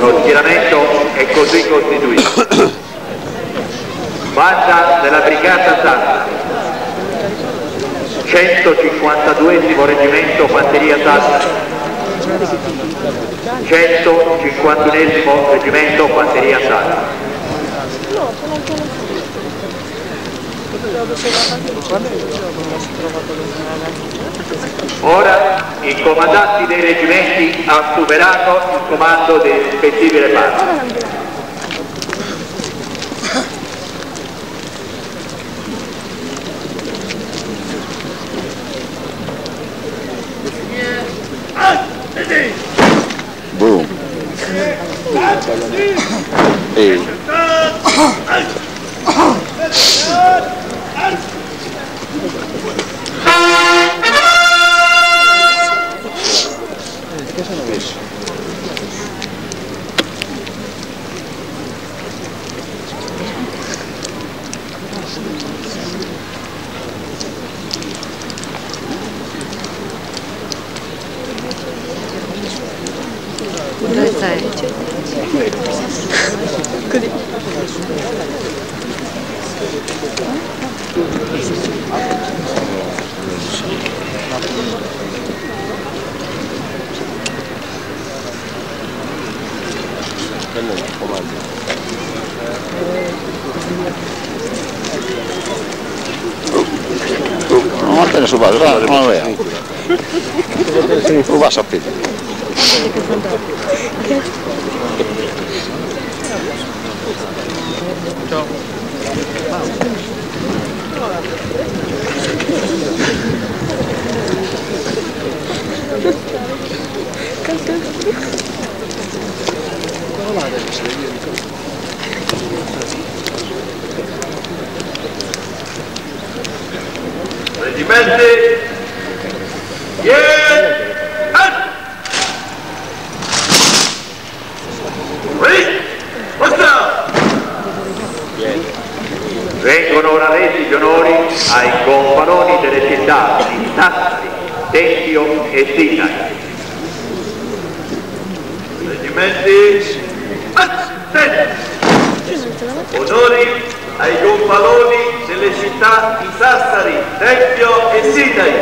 Lo schieramento è così costituito. Banda della Brigata Sassari, 152esimo Reggimento Fanteria Sassari, 151esimo Reggimento Fanteria Sassari. Ora i comandanti dei reggimenti assumeranno il comando dei rispettivi reparti. Boom. Ehi. Che sono messi? Dove stai? Così. Quello è il comando. Non va bene su base, non lo vedo. Tu va a sapere. Ciao. Reggimenti, vengono ora resi gli onori ai gonfaloni delle città di Sassari, Tempio e Sinai. Reggimenti, onori ai gonfaloni delle città di Sassari, Tempio e Sinai.